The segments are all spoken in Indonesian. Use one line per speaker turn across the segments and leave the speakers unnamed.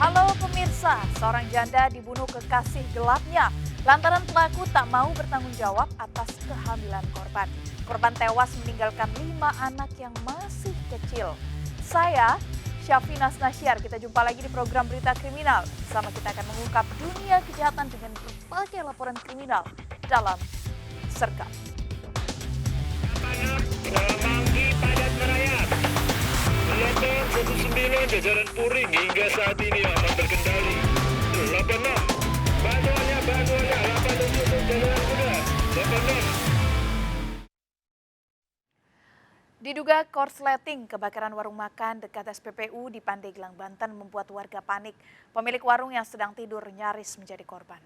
Halo pemirsa, seorang janda dibunuh kekasih gelapnya lantaran pelaku tak mau bertanggung jawab atas kehamilan korban. Korban tewas meninggalkan 5 anak yang masih kecil. Saya, Syafina Nasyar, kita jumpa lagi di program Berita Kriminal. Bersama kita akan mengungkap dunia kejahatan dengan berbagai laporan kriminal dalam Serkap.
Semanggi padat merayap. Gelombang 19 jajaran Puring hingga saat ini aman terkendali. 86 bantuannya 87 untuk jalan kuda 86.
Diduga korsleting kebakaran warung makan dekat SPBU di Pandeglang, Banten membuat warga panik. Pemilik warung yang sedang tidur nyaris menjadi korban.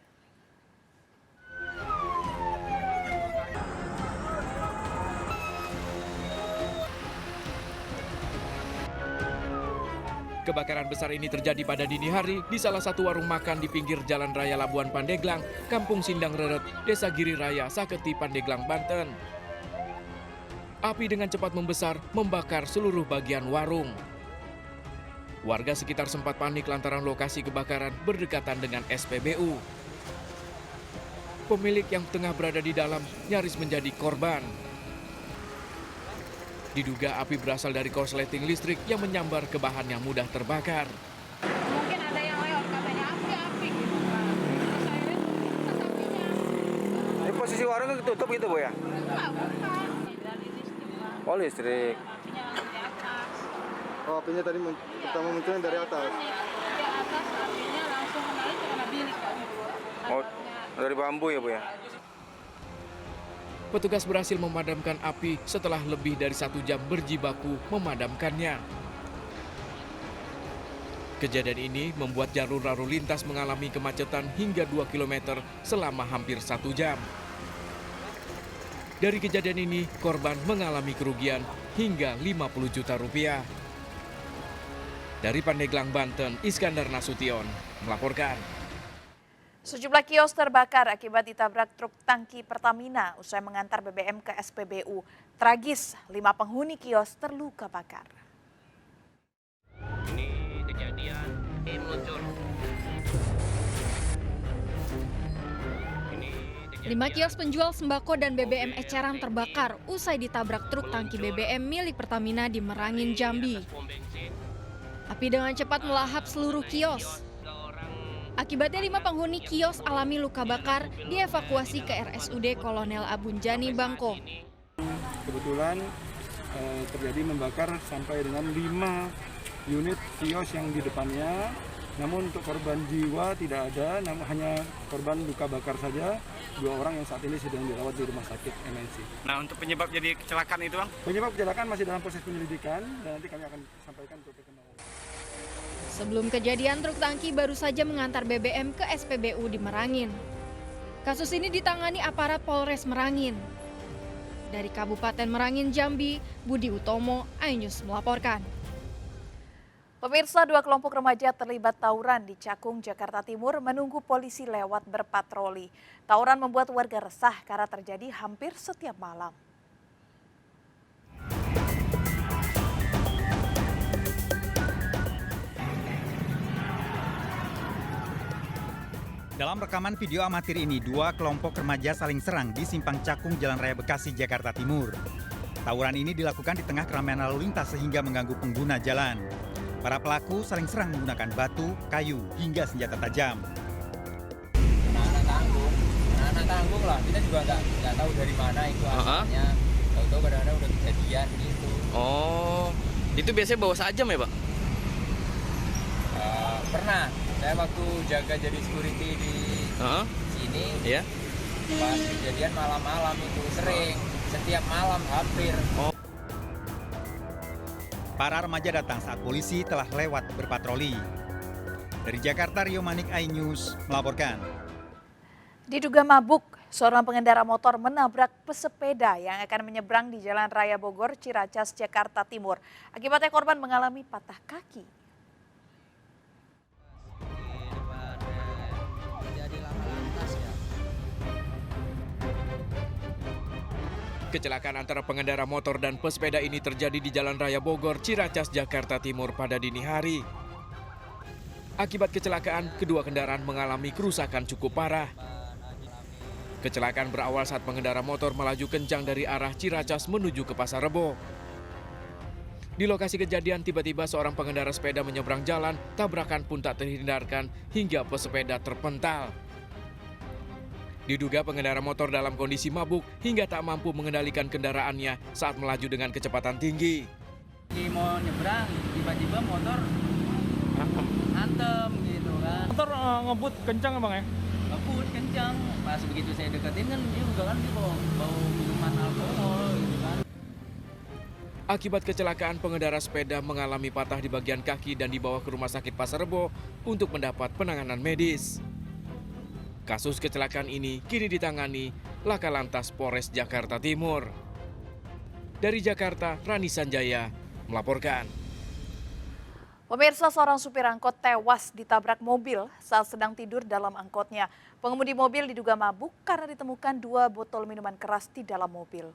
Kebakaran besar ini terjadi pada dini hari di salah satu warung makan di pinggir Jalan Raya Labuan Pandeglang, Kampung Sindang Reret, Desa Giri Raya, Saketi, Pandeglang, Banten. Api dengan cepat membesar membakar seluruh bagian warung. Warga sekitar sempat panik lantaran lokasi kebakaran berdekatan dengan SPBU. Pemilik yang tengah berada di dalam nyaris menjadi korban. Diduga api berasal dari korsleting listrik yang menyambar ke bahan yang mudah terbakar.
Mungkin ada yang lewat katanya api gitu kan. Terus saya lihat apinya.
Ini posisi warungnya tutup gitu Bu ya?
Enggak, bukan. Dari listrik Pak.
Oh listrik.
Apinya di atas.
Oh, apinya tadi pertama munculnya dari atas.
Di atas apinya langsung kena itu kena bilik kan.
Oh, dari bambu ya Bu ya?
Petugas berhasil memadamkan api setelah lebih dari 1 jam berjibaku memadamkannya. Kejadian ini membuat jalur lalu lintas mengalami kemacetan hingga 2 km selama hampir 1 jam. Dari kejadian ini, korban mengalami kerugian hingga 50 juta rupiah. Dari Pandeglang, Banten, Iskandar Nasution melaporkan.
Sejumlah kios terbakar akibat ditabrak truk tangki Pertamina usai mengantar BBM ke SPBU. Tragis, 5 penghuni kios terluka bakar.
Ini kejadian muncul.
5 kios penjual sembako dan BBM eceran terbakar usai ditabrak truk tangki BBM milik Pertamina di Merangin, Jambi. Api dengan cepat melahap seluruh kios. Akibatnya 5 penghuni kios alami luka bakar dievakuasi ke RSUD Kolonel Abunjani, Bangko.
Kebetulan terjadi membakar sampai dengan 5 unit kios yang di depannya. Namun untuk korban jiwa tidak ada, namun hanya korban luka bakar saja. 2 orang yang saat ini sedang dirawat di rumah sakit MNC.
Nah, untuk penyebab jadi kecelakaan itu, Bang?
Penyebab kecelakaan masih dalam proses penyelidikan dan nanti kami akan sampaikan untuk perkembangan.
Sebelum kejadian, truk tangki baru saja mengantar BBM ke SPBU di Merangin. Kasus ini ditangani aparat Polres Merangin. Dari Kabupaten Merangin, Jambi, Budi Utomo, iNews melaporkan.
Pemirsa, 2 kelompok remaja terlibat tawuran di Cakung, Jakarta Timur menunggu polisi lewat berpatroli. Tawuran membuat warga resah karena terjadi hampir setiap malam.
Dalam rekaman video amatir ini, 2 kelompok remaja saling serang di Simpang Cakung, Jalan Raya Bekasi, Jakarta Timur. Tawuran ini dilakukan di tengah keramaian lalu lintas sehingga mengganggu pengguna jalan. Para pelaku saling serang menggunakan batu, kayu, hingga senjata tajam.
Anak tanggung lah, kita juga nggak tahu dari mana itu asalnya. Tahu-tahu kadang-kadang udah kejadian gitu.
Oh, itu biasanya bawa sajam ya, Pak?
Pernah, saya waktu jaga jadi security di sini,
Iya.
pas kejadian malam-malam itu sering, setiap malam hampir.
Para remaja datang saat polisi telah lewat berpatroli. Dari Jakarta, Rio Manik, iNews melaporkan.
Diduga mabuk, seorang pengendara motor menabrak pesepeda yang akan menyeberang di Jalan Raya Bogor, Ciracas, Jakarta Timur. Akibatnya korban mengalami patah kaki.
Kecelakaan antara pengendara motor dan pesepeda ini terjadi di Jalan Raya Bogor, Ciracas, Jakarta Timur pada dini hari. Akibat kecelakaan, kedua kendaraan mengalami kerusakan cukup parah. Kecelakaan berawal saat pengendara motor melaju kencang dari arah Ciracas menuju ke Pasar Rebo. Di lokasi kejadian, tiba-tiba seorang pengendara sepeda menyeberang jalan, tabrakan pun tak terhindarkan hingga pesepeda terpental. Diduga pengendara motor dalam kondisi mabuk hingga tak mampu mengendalikan kendaraannya saat melaju dengan kecepatan tinggi.
Mau nyebrang, tiba-tiba motor hantem gitu kan.
Motor ngebut kencang Bang ya?
Ngebut kencang, pas begitu saya deketin kan dia udah kan dia bau minuman alkohol gitu kan.
Akibat kecelakaan, pengendara sepeda mengalami patah di bagian kaki dan dibawa ke Rumah Sakit Pasar Rebo untuk mendapat penanganan medis. Kasus kecelakaan ini kini ditangani Laka Lantas Polres Jakarta Timur. Dari Jakarta, Rani Sanjaya melaporkan.
Pemirsa, seorang supir angkot tewas ditabrak mobil saat sedang tidur dalam angkotnya. Pengemudi mobil diduga mabuk karena ditemukan 2 botol minuman keras di dalam mobil.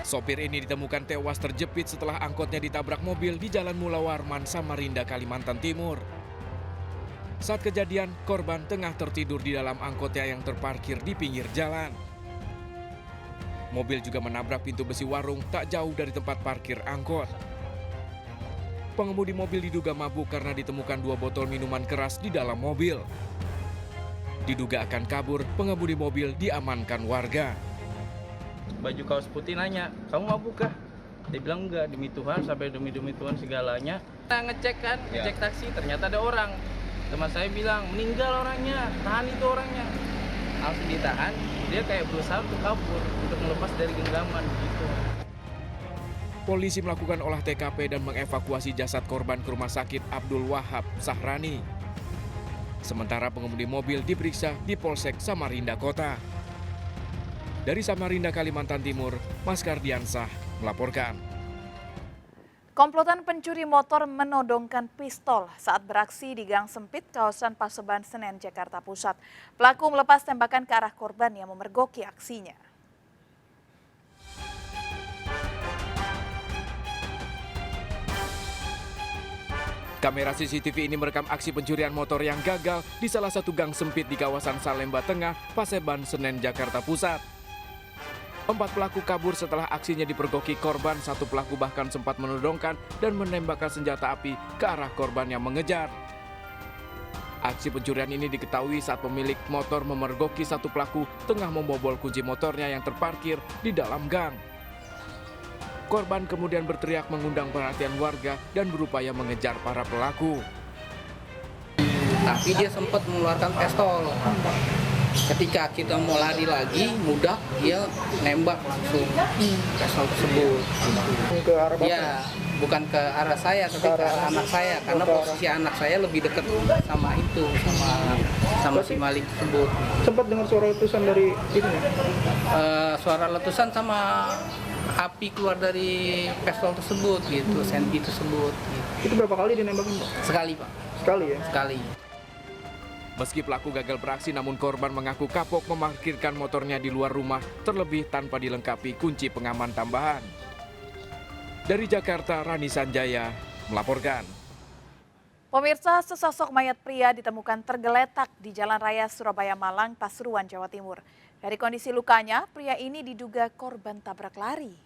Sopir ini ditemukan tewas terjepit setelah angkotnya ditabrak mobil di Jalan Mula Warman, Samarinda, Kalimantan Timur. Saat kejadian, korban tengah tertidur di dalam angkotnya yang terparkir di pinggir jalan. Mobil juga menabrak pintu besi warung tak jauh dari tempat parkir angkot. Pengemudi mobil diduga mabuk karena ditemukan 2 botol minuman keras di dalam mobil. Diduga akan kabur, pengemudi mobil diamankan warga.
Baju kaos putih nanya, kamu mabuk kah? Dia bilang enggak, demi Tuhan, sampai demi Tuhan segalanya. Kita ngecek kan, ngecek taksi, ternyata ada orang. Teman saya bilang, meninggal orangnya, tahan itu orangnya. Langsung ditahan, dia kayak berusaha untuk kabur, untuk melepas dari genggaman gitu.
Polisi melakukan olah TKP dan mengevakuasi jasad korban ke Rumah Sakit Abdul Wahab Sahrani. Sementara pengemudi mobil diperiksa di Polsek Samarinda Kota. Dari Samarinda, Kalimantan Timur, Mas Kardiansah melaporkan.
Komplotan pencuri motor menodongkan pistol saat beraksi di gang sempit kawasan Paseban Senen, Jakarta Pusat. Pelaku melepas tembakan ke arah korban yang memergoki aksinya.
Kamera CCTV ini merekam aksi pencurian motor yang gagal di salah satu gang sempit di kawasan Salemba Tengah, Paseban Senen, Jakarta Pusat. 4 pelaku kabur setelah aksinya dipergoki korban. 1 pelaku bahkan sempat menodongkan dan menembakkan senjata api ke arah korban yang mengejar. Aksi pencurian ini diketahui saat pemilik motor memergoki 1 pelaku tengah membobol kunci motornya yang terparkir di dalam gang. Korban kemudian berteriak mengundang perhatian warga dan berupaya mengejar para pelaku.
Tapi dia sempat mengeluarkan pistol. Ketika kita mau lari lagi, mudah dia nembak langsung pistol tersebut.
Ke arah bapak?
Ya, bukan ke arah saya, tapi ke arah anak saya. Karena posisi anak saya lebih dekat sama itu, sama si Malik tersebut.
Sempat dengar suara letusan dari ini?
Suara letusan sama api keluar dari pistol tersebut gitu, senti tersebut. Gitu.
Itu berapa kali dinembakin Pak?
Sekali Pak.
Sekali ya?
Sekali.
Meski pelaku gagal beraksi, namun korban mengaku kapok memarkirkan motornya di luar rumah, terlebih tanpa dilengkapi kunci pengaman tambahan. Dari Jakarta, Rani Sanjaya melaporkan.
Pemirsa, sesosok mayat pria ditemukan tergeletak di Jalan Raya Surabaya Malang, Pasuruan, Jawa Timur. Dari kondisi lukanya, pria ini diduga korban tabrak lari.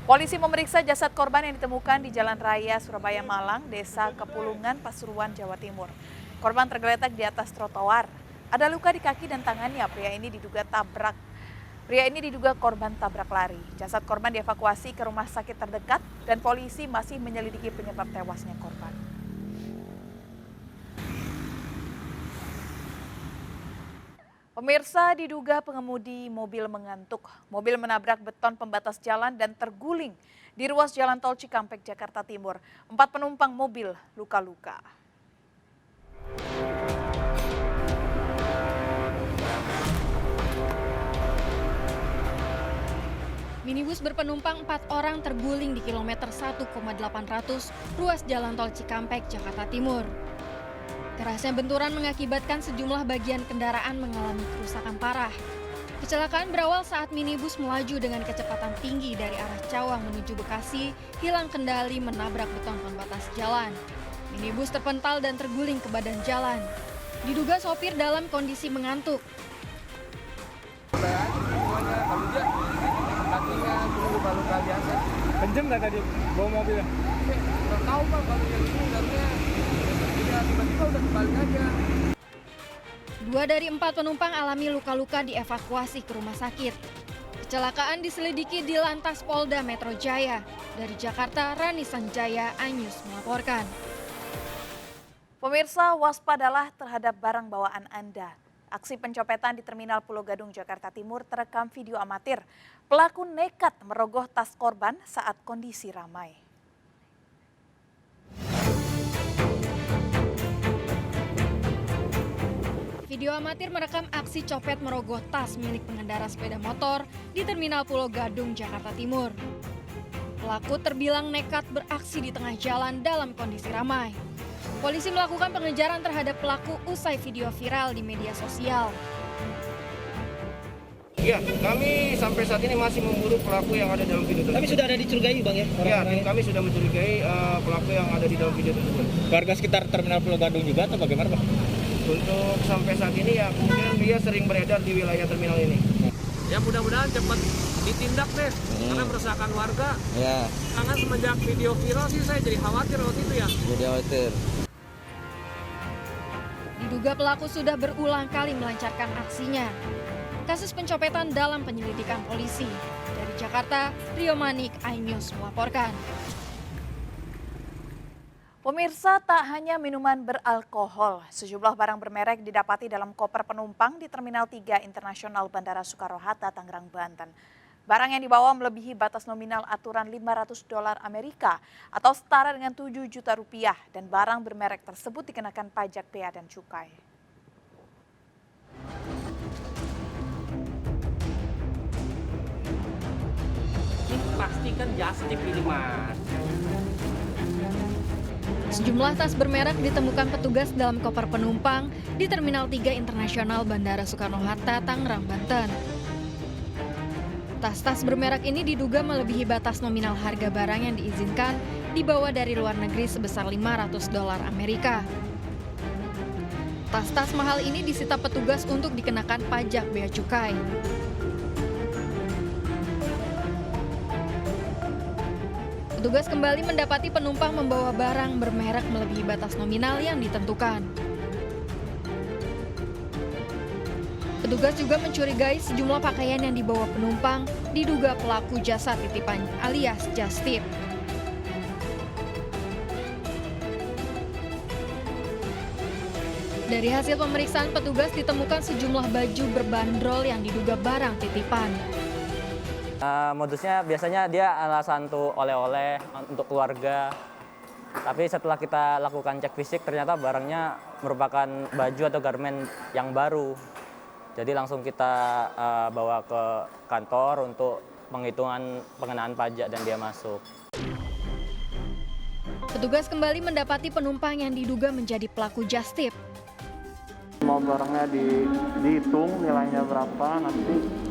Polisi memeriksa jasad korban yang ditemukan di Jalan Raya Surabaya Malang, Desa Kepulungan, Pasuruan, Jawa Timur. Korban tergeletak di atas trotoar. Ada luka di kaki dan tangannya. Pria ini diduga korban tabrak lari. Jasad korban dievakuasi ke rumah sakit terdekat dan polisi masih menyelidiki penyebab tewasnya korban. Pemirsa, diduga pengemudi mobil mengantuk. Mobil menabrak beton pembatas jalan dan terguling di ruas Jalan Tol Cikampek, Jakarta Timur. 4 penumpang mobil luka-luka.
Minibus berpenumpang 4 orang terguling di kilometer 1,800 ruas Jalan Tol Cikampek, Jakarta Timur. Kerasnya benturan mengakibatkan sejumlah bagian kendaraan mengalami kerusakan parah. Kecelakaan berawal saat minibus melaju dengan kecepatan tinggi dari arah Cawang menuju Bekasi, hilang kendali menabrak beton pembatas jalan. Minibus terpental dan terguling ke badan jalan. Diduga sopir dalam kondisi mengantuk.
Kenceng nggak tadi bawa mobilnya?
Nggak tahu Pak, kalau yang ini sebenarnya tiba-tiba udah kembali aja.
2 dari 4 penumpang alami luka-luka dievakuasi ke rumah sakit. Kecelakaan diselidiki di Lantas Polda Metro Jaya. Dari Jakarta, Rani Sanjaya, iNews melaporkan.
Pemirsa, waspadalah terhadap barang bawaan Anda. Aksi pencopetan di Terminal Pulau Gadung, Jakarta Timur terekam video amatir. Pelaku nekat merogoh tas korban saat kondisi ramai.
Video amatir merekam aksi copet merogoh tas milik pengendara sepeda motor di Terminal Pulau Gadung, Jakarta Timur. Pelaku terbilang nekat beraksi di tengah jalan dalam kondisi ramai. Polisi melakukan pengejaran terhadap pelaku usai video viral di media sosial.
Ya, kami sampai saat ini masih memburu pelaku yang ada dalam video tersebut.
Tapi sudah ada dicurigai Bang ya?
Ya, tim kami sudah mencurigai pelaku yang ada di dalam video tersebut.
Warga sekitar Terminal Pulau Gadung juga atau bagaimana Pak?
Untuk sampai saat ini ya mungkin dia sering beredar di wilayah terminal ini.
Ya mudah-mudahan cepat ditindak deh, karena meresahkan warga.
Ya,
Karena semenjak video viral sih saya jadi khawatir waktu itu ya.
jadi khawatir.
Diduga pelaku sudah berulang kali melancarkan aksinya. Kasus pencopetan dalam penyelidikan polisi. Dari Jakarta, Rio Manik, iNews melaporkan.
Pemirsa, tak hanya minuman beralkohol, sejumlah barang bermerek didapati dalam koper penumpang di Terminal 3 Internasional Bandara Soekarno-Hatta, Tangerang, Banten. Barang yang dibawa melebihi batas nominal aturan $500 Amerika atau setara dengan 7 juta rupiah, dan barang bermerek tersebut dikenakan pajak bea dan cukai.
Ini pastikan justip ini Mas.
Sejumlah tas bermerek ditemukan petugas dalam koper penumpang di Terminal 3 Internasional Bandara Soekarno-Hatta, Tangerang, Banten. Tas-tas bermerek ini diduga melebihi batas nominal harga barang yang diizinkan dibawa dari luar negeri sebesar $500 Amerika. Tas-tas mahal ini disita petugas untuk dikenakan pajak bea cukai. Petugas kembali mendapati penumpang membawa barang bermerek melebihi batas nominal yang ditentukan. Petugas juga mencurigai sejumlah pakaian yang dibawa penumpang diduga pelaku jasa titipan alias just tip. Dari hasil pemeriksaan petugas ditemukan sejumlah baju berbandrol yang diduga barang titipan.
Modusnya biasanya dia alasan untuk oleh-oleh untuk keluarga. Tapi setelah kita lakukan cek fisik ternyata barangnya merupakan baju atau garmen yang baru. Jadi langsung kita bawa ke kantor untuk penghitungan pengenaan pajak dan dia masuk.
Petugas kembali mendapati penumpang yang diduga menjadi pelaku just tip.
Mau barangnya dihitung nilainya berapa, nanti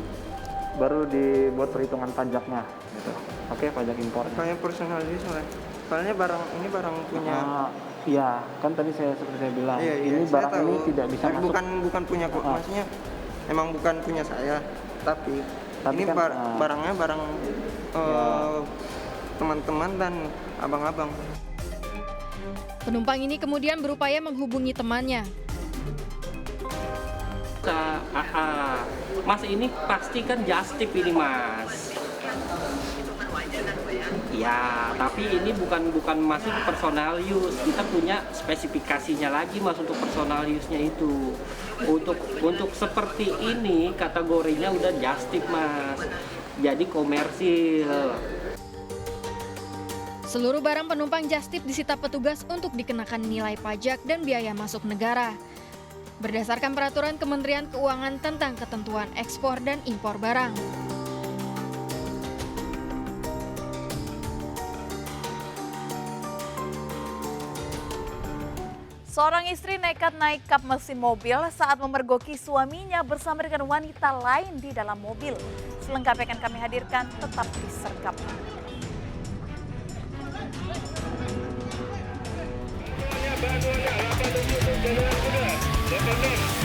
baru dibuat perhitungan pajaknya gitu. Oke, pajak impor.
Kayak personal use soalnya barang ini barang punya.
Iya, kan tadi seperti saya bilang,
Iya,
ini
saya
barang
tahu.
ini tidak bisa masuk.
Bukan punya kok, maksudnya emang bukan punya saya, tapi ini
kan,
barangnya barang teman-teman dan abang-abang.
Penumpang ini kemudian berupaya menghubungi temannya.
Mas ini pastikan just tip ini Mas. Ya, tapi ini bukan masuk personal use. Kita punya spesifikasinya lagi Mas untuk personal use-nya itu. Untuk seperti ini kategorinya udah just tip Mas. Jadi komersil.
Seluruh barang penumpang just tip disita petugas untuk dikenakan nilai pajak dan biaya masuk negara. Berdasarkan peraturan Kementerian Keuangan tentang ketentuan ekspor dan impor barang.
Seorang istri nekat naik kap mesin mobil saat memergoki suaminya bersama dengan wanita lain di dalam mobil. Selengkapnya akan kami hadirkan, tetap di Sergap.
Bantuannya 87 Jalan Kuda, 86